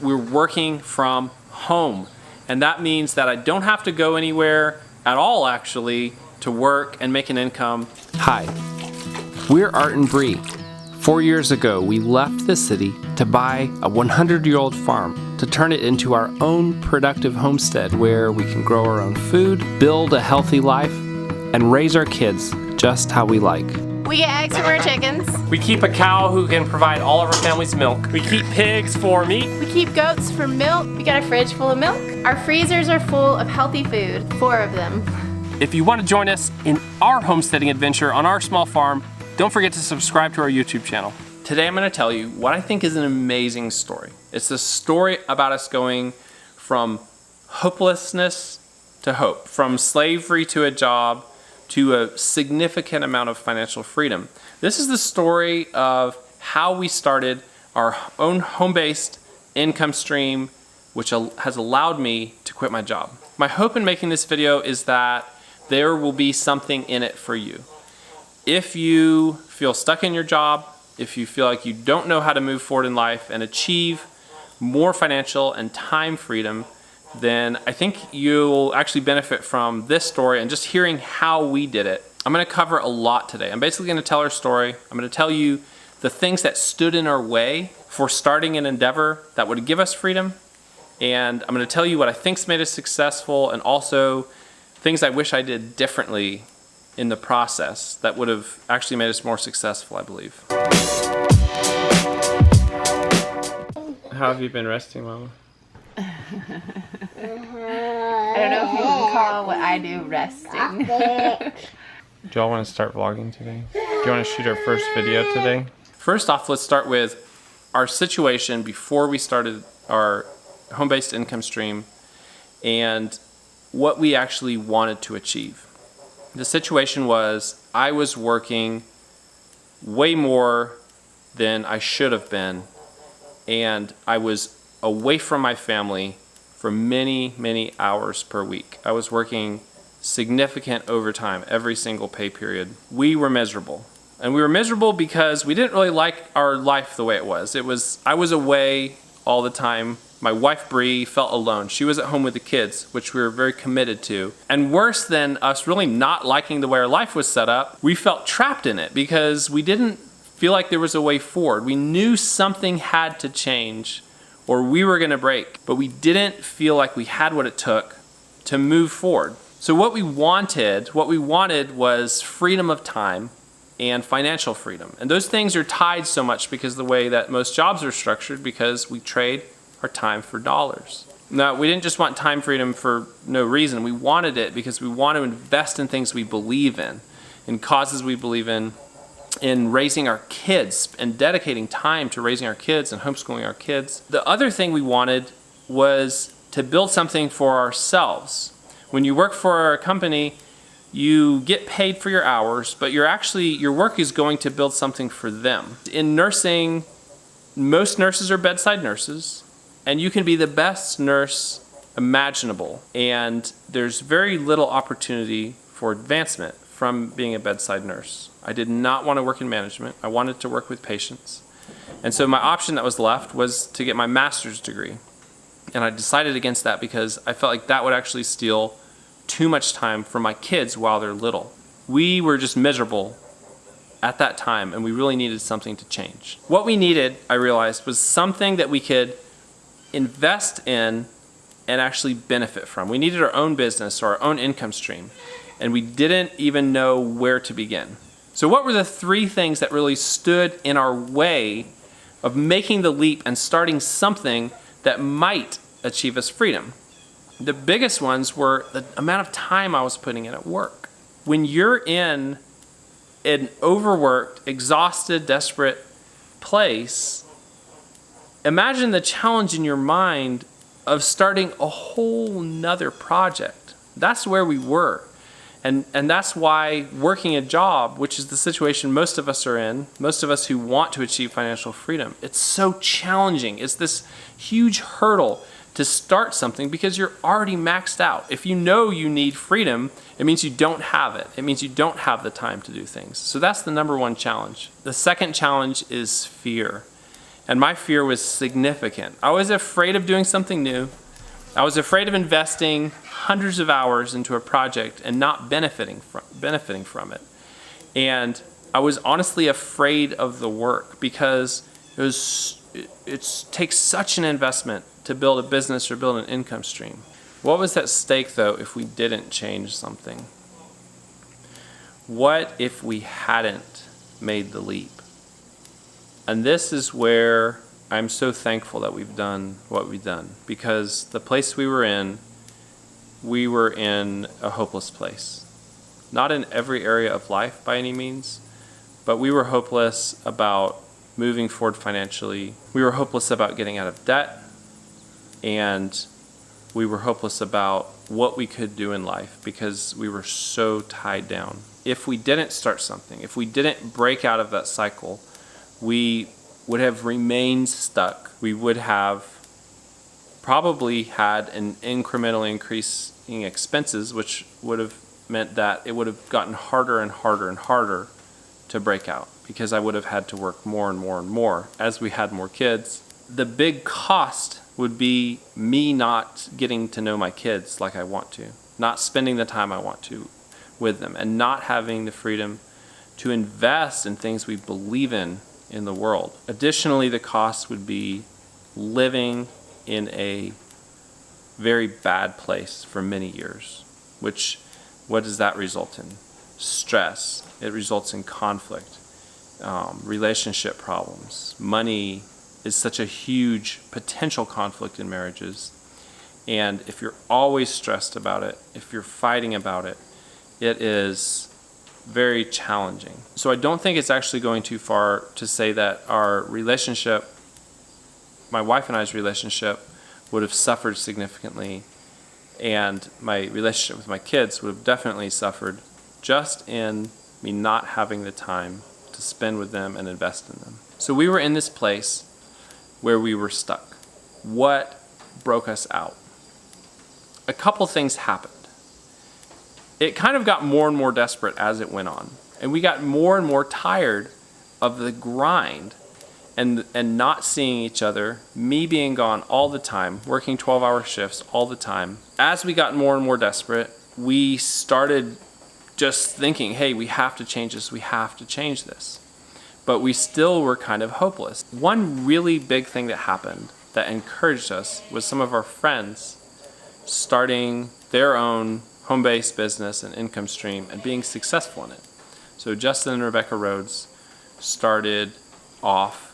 we're working from home. And that means that I don't have to go anywhere at all, actually, to work and make an income. Hi, we're Art and Bree. 4 years ago, we left the city to buy a 100-year-old farm to turn it into our own productive homestead where we can grow our own food, build a healthy life, and raise our kids just how we like. We get eggs from our chickens. We keep a cow who can provide all of our family's milk. We keep pigs for meat. We keep goats for milk. We got a fridge full of milk. Our freezers are full of healthy food, 4 of them. If you want to join us in our homesteading adventure on our small farm, don't forget to subscribe to our YouTube channel. Today I'm going to tell you what I think is an amazing story. It's the story about us going from hopelessness to hope, from slavery to a job, to a significant amount of financial freedom. This is the story of how we started our own home-based income stream, which has allowed me to quit my job. My hope in making this video is that there will be something in it for you. If you feel stuck in your job, if you feel like you don't know how to move forward in life and achieve more financial and time freedom, then I think you'll actually benefit from this story and just hearing how we did it. I'm going to cover a lot today. I'm basically going to tell our story. I'm going to tell you the things that stood in our way for starting an endeavor that would give us freedom. And I'm going to tell you what I think's made us successful, and also things I wish I did differently in the process that would have actually made us more successful, I believe. How have you been resting, Mama? I don't know if you can call what I do resting. Do y'all want to start vlogging today? Do you want to shoot our first video today? First off, let's start with our situation before we started our home-based income stream and what we actually wanted to achieve. The situation was I was working way more than I should have been, and I was away from my family for many, many hours per week. I was working significant overtime every single pay period. We were miserable. And we were miserable because we didn't really like our life the way it was. I was away all the time. My wife, Bree, felt alone. She was at home with the kids, which we were very committed to. And worse than us really not liking the way our life was set up, we felt trapped in it because we didn't feel like there was a way forward. We knew something had to change or we were going to break, but we didn't feel like we had what it took to move forward. So what we wanted was freedom of time and financial freedom. And those things are tied so much because of the way that most jobs are structured, because we trade our time for dollars. Now, we didn't just want time freedom for no reason. We wanted it because we want to invest in things we believe in causes we believe in raising our kids and dedicating time to raising our kids and homeschooling our kids. The other thing we wanted was to build something for ourselves. When you work for a company, you get paid for your hours, but your work is going to build something for them. In nursing, most nurses are bedside nurses, and you can be the best nurse imaginable, and there's very little opportunity for advancement from being a bedside nurse. I did not want to work in management. I wanted to work with patients. And so my option that was left was to get my master's degree. And I decided against that because I felt like that would actually steal too much time from my kids while they're little. We were just miserable at that time, and we really needed something to change. What we needed, I realized, was something that we could invest in and actually benefit from. We needed our own business or our own income stream, and we didn't even know where to begin. So what were the 3 things that really stood in our way of making the leap and starting something that might achieve us freedom? The biggest ones were the amount of time I was putting in at work. When you're in an overworked, exhausted, desperate place, imagine the challenge in your mind of starting a whole nother project. That's where we were. And that's why working a job, which is the situation most of us are in, most of us who want to achieve financial freedom, it's so challenging. It's this huge hurdle to start something because you're already maxed out. If you know you need freedom, it means you don't have it. It means you don't have the time to do things. So that's the number 1 challenge. The second challenge is fear. And my fear was significant. I was afraid of doing something new. I was afraid of investing hundreds of hours into a project and not benefiting from it. And I was honestly afraid of the work because it takes such an investment to build a business or build an income stream. What was at stake though if we didn't change something? What if we hadn't made the leap? And this is where I'm so thankful that we've done what we've done, because the place we were in a hopeless place. Not in every area of life by any means, but we were hopeless about moving forward financially. We were hopeless about getting out of debt, and we were hopeless about what we could do in life because we were so tied down. If we didn't start something, if we didn't break out of that cycle, we would have remained stuck. We would have probably had an incrementally increasing expenses, which would have meant that it would have gotten harder and harder and harder to break out because I would have had to work more and more and more as we had more kids. The big cost would be me not getting to know my kids like I want to, not spending the time I want to with them, and not having the freedom to invest in things we believe in the world. Additionally, the cost would be living in a very bad place for many years, which, what does that result in? Stress. It results in conflict, relationship problems. Money is such a huge potential conflict in marriages. And if you're always stressed about it, if you're fighting about it, it is very challenging. So I don't think it's actually going too far to say that our relationship, my wife and I's relationship, would have suffered significantly, and my relationship with my kids would have definitely suffered just in me not having the time to spend with them and invest in them. So we were in this place where we were stuck. What broke us out? A couple things happened. It kind of got more and more desperate as it went on. And we got more and more tired of the grind and not seeing each other, me being gone all the time, working 12-hour shifts all the time. As we got more and more desperate, we started just thinking, hey, we have to change this, we have to change this. But we still were kind of hopeless. One really big thing that happened that encouraged us was some of our friends starting their own home-based business and income stream and being successful in it. So Justin and Rebecca Rhodes started off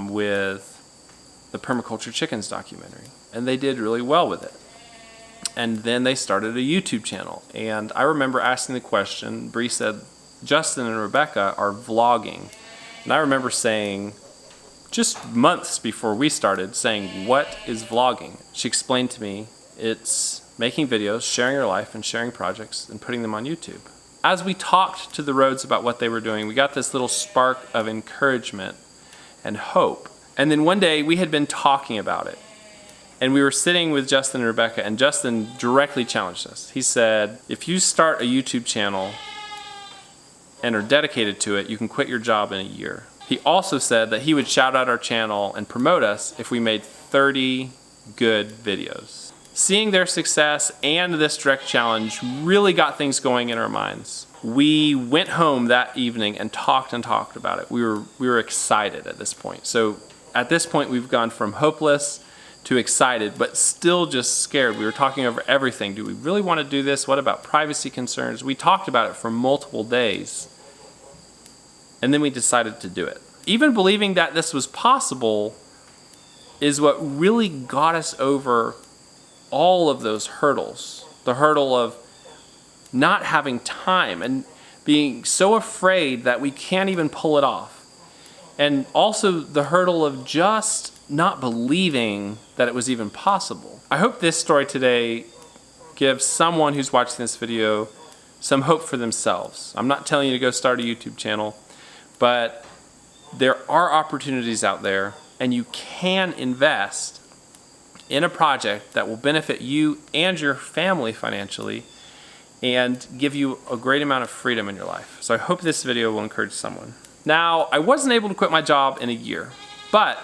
with the Permaculture Chickens documentary, and they did really well with it. And then they started a YouTube channel, and I remember asking the question, Bree said, Justin and Rebecca are vlogging. And I remember saying, just months before we started, saying, what is vlogging? She explained to me, it's making videos, sharing your life, and sharing projects, and putting them on YouTube. As we talked to the Rhodes about what they were doing, we got this little spark of encouragement and hope. And then one day, we had been talking about it. And we were sitting with Justin and Rebecca, and Justin directly challenged us. He said, if you start a YouTube channel and are dedicated to it, you can quit your job in a year. He also said that he would shout out our channel and promote us if we made 30 good videos. Seeing their success and this direct challenge really got things going in our minds. We went home that evening and talked about it. We were excited at this point. So at this point, we've gone from hopeless to excited, but still just scared. We were talking over everything. Do we really want to do this? What about privacy concerns? We talked about it for multiple days, and then we decided to do it. Even believing that this was possible is what really got us over all of those hurdles. The hurdle of not having time and being so afraid that we can't even pull it off. And also the hurdle of just not believing that it was even possible. I hope this story today gives someone who's watching this video some hope for themselves. I'm not telling you to go start a YouTube channel, but there are opportunities out there, and you can invest in a project that will benefit you and your family financially and give you a great amount of freedom in your life. So I hope this video will encourage someone. Now, I wasn't able to quit my job in a year. But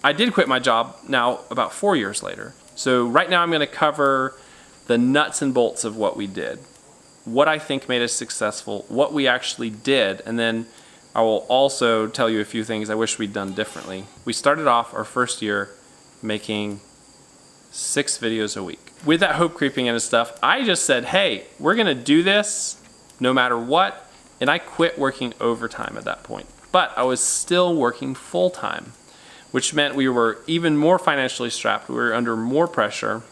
I did quit my job now about 4 years later. So right now I'm going to cover the nuts and bolts of what we did, what I think made us successful, what we actually did, and then I will also tell you a few things I wish we'd done differently. We started off our first year making 6 videos a week. With that hope creeping in and stuff, I just said, hey, we're gonna do this no matter what, and I quit working overtime at that point. But I was still working full-time, which meant we were even more financially strapped. We were under more pressure.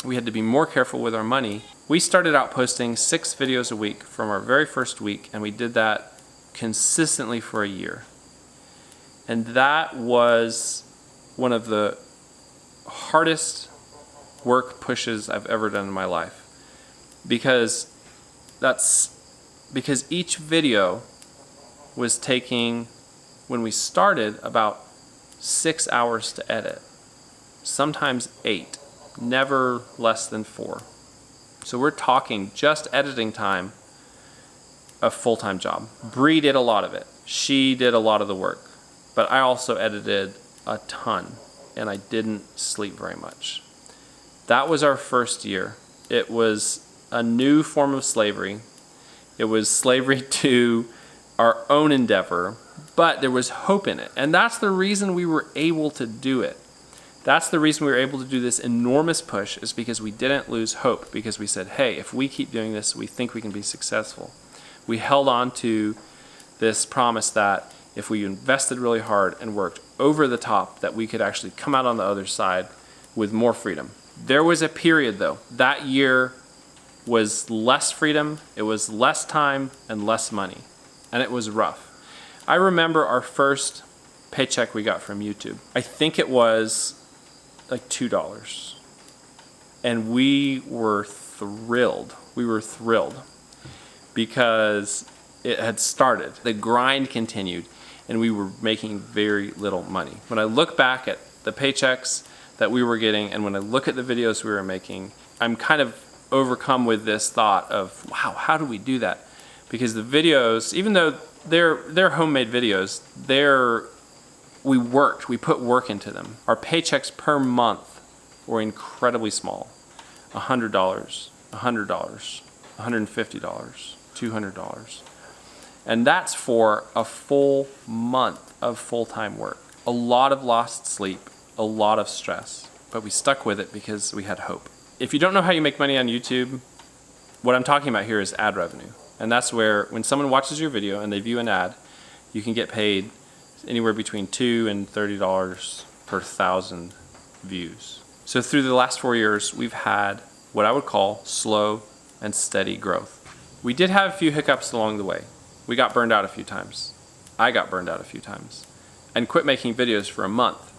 We had to be more careful with our money. We started out posting 6 videos a week from our very first week, and we did that consistently for a year. And that was one of the hardest work pushes I've ever done in my life, because each video was taking, when we started, about 6 hours to edit, sometimes 8, never less than 4. So we're talking just editing time, a full-time job. Bree did a lot of it. She did a lot of the work, but I also edited a ton, and I didn't sleep very much. That was our first year. It was a new form of slavery. It was slavery to our own endeavor, but there was hope in it. And that's the reason we were able to do it. That's the reason we were able to do this enormous push, is because we didn't lose hope, because we said, hey, if we keep doing this, we think we can be successful. We held on to this promise that if we invested really hard and worked over the top, that we could actually come out on the other side with more freedom. There was a period, though. That year was less freedom, it was less time, and less money. And it was rough. I remember our first paycheck we got from YouTube. I think it was like $2. And we were thrilled. We were thrilled because it had started. The grind continued, and we were making very little money. When I look back at the paychecks that we were getting, and when I look at the videos we were making, I'm kind of overcome with this thought of, wow, how do we do that? Because the videos, even though they're homemade videos, we put work into them. Our paychecks per month were incredibly small. $100, $100, $150, $200. And that's for a full month of full-time work. A lot of lost sleep, a lot of stress, but we stuck with it because we had hope. If you don't know how you make money on YouTube, what I'm talking about here is ad revenue. And that's where, when someone watches your video and they view an ad, you can get paid anywhere between $2 and $30 per 1,000 views. So through the last 4 years, we've had what I would call slow and steady growth. We did have a few hiccups along the way. We got burned out a few times. I got burned out a few times and quit making videos for a month,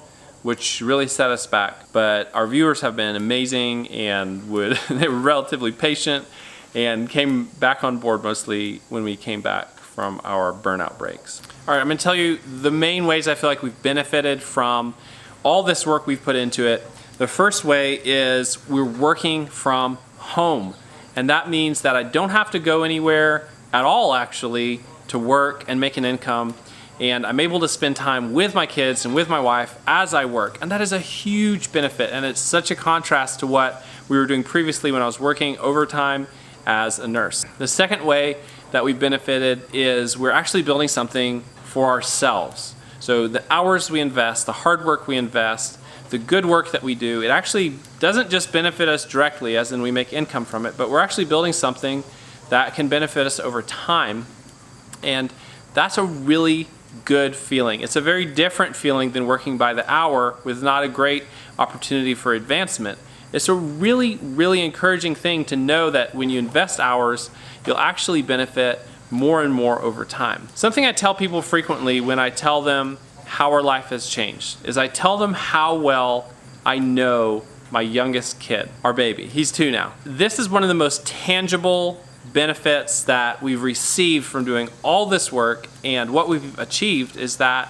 which really set us back. But our viewers have been amazing, and they were relatively patient and came back on board mostly when we came back from our burnout breaks. All right, I'm gonna tell you the main ways I feel like we've benefited from all this work we've put into it. The first way is we're working from home. And that means that I don't have to go anywhere at all, actually, to work and make an income. And I'm able to spend time with my kids and with my wife as I work. And that is a huge benefit. And it's such a contrast to what we were doing previously when I was working overtime as a nurse. The second way that we benefited is we're actually building something for ourselves. So the hours we invest, the hard work we invest, the good work that we do, it actually doesn't just benefit us directly, as in we make income from it, but we're actually building something that can benefit us over time. And that's a really good feeling. It's a very different feeling than working by the hour with not a great opportunity for advancement. It's a really, really encouraging thing to know that when you invest hours, you'll actually benefit more and more over time. Something I tell people frequently when I tell them how our life has changed is I tell them how well I know my youngest kid, our baby. He's 2 now. This is one of the most tangible benefits that we've received from doing all this work, and what we've achieved is that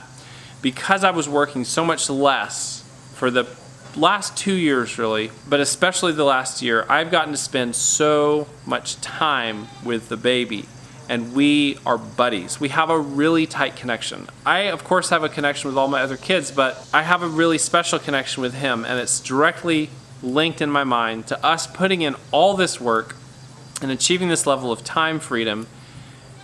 because I was working so much less for the last 2 years really, but especially the last year, I've gotten to spend so much time with the baby. and we are buddies. We have a really tight connection. I, of course, have a connection with all my other kids, but I have a really special connection with him, and it's directly linked in my mind to us putting in all this work and achieving this level of time freedom,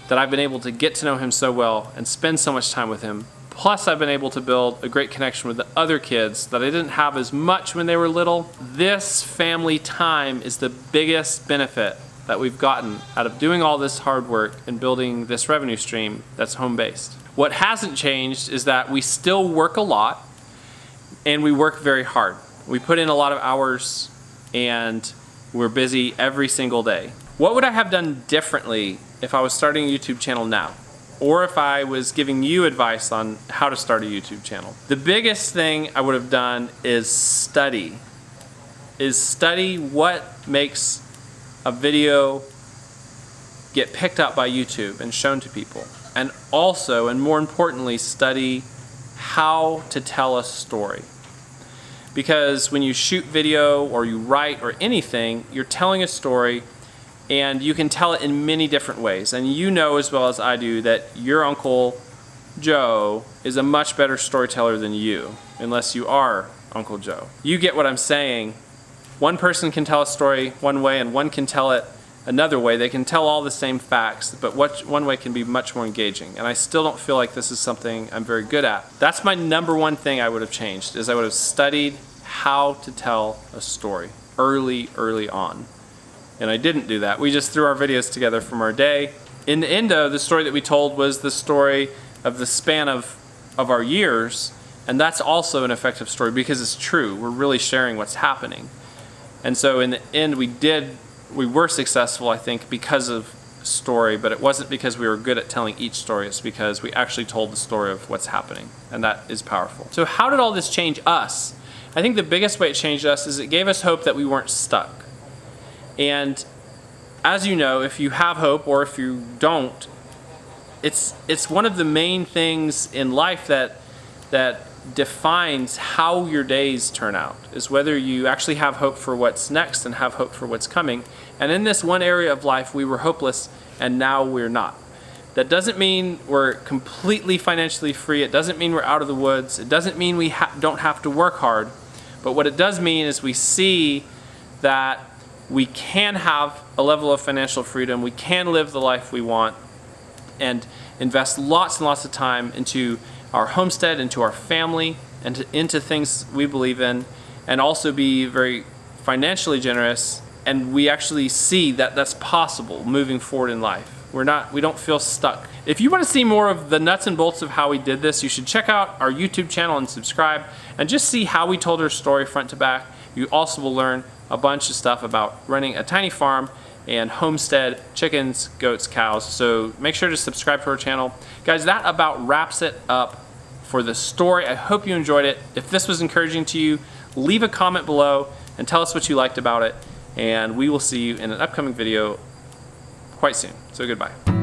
that I've been able to get to know him so well and spend so much time with him. Plus, I've been able to build a great connection with the other kids that I didn't have as much when they were little. This family time is the biggest benefit that we've gotten out of doing all this hard work and building this revenue stream that's home-based. What hasn't changed is that we still work a lot, and we work very hard. We put in a lot of hours, and we're busy every single day. What would I have done differently if I was starting a YouTube channel now? Or if I was giving you advice on how to start a YouTube channel? The biggest thing I would have done is study what makes a video get picked up by YouTube and shown to people. And also, and more importantly, study how to tell a story. Because when you shoot video or you write or anything, you're telling a story, and you can tell it in many different ways. And you know as well as I do that your Uncle Joe is a much better storyteller than you, unless you are Uncle Joe. You get what I'm saying. One person can tell a story one way and one can tell it another way. They can tell all the same facts, but one way can be much more engaging. And I still don't feel like this is something I'm very good at. That's my number one thing I would have changed, is I would have studied how to tell a story early on. And I didn't do that. We just threw our videos together from our day. In the end, though, the story that we told was the story of the span of our years, and that's also an effective story because it's true. We're really sharing what's happening. And so in the end, we were successful, I think, because of story, but it wasn't because we were good at telling each story. It's because we actually told the story of what's happening, and that is powerful. So how did all this change us? I think the biggest way it changed us is it gave us hope that we weren't stuck. And as you know, if you have hope or if you don't, it's one of the main things in life that defines how your days turn out, is whether you actually have hope for what's next and have hope for what's coming. And in this one area of life, we were hopeless, and now we're not. That doesn't mean we're completely financially free. It doesn't mean we're out of the woods. It doesn't mean we don't have to work hard. But what it does mean is we see that we can have a level of financial freedom. We can live the life we want and invest lots and lots of time into our homestead, into our family, and into things we believe in, and also be very financially generous. And we actually see that that's possible moving forward in life. We don't feel stuck. If you want to see more of the nuts and bolts of how we did this, you should check out our YouTube channel and subscribe and just see how we told our story front to back. You also will learn a bunch of stuff about running a tiny farm and homestead, chickens, goats, cows. So make sure to subscribe to our channel. Guys, that about wraps it up for the story. I hope you enjoyed it. If this was encouraging to you, leave a comment below and tell us what you liked about it. And we will see you in an upcoming video quite soon. So goodbye.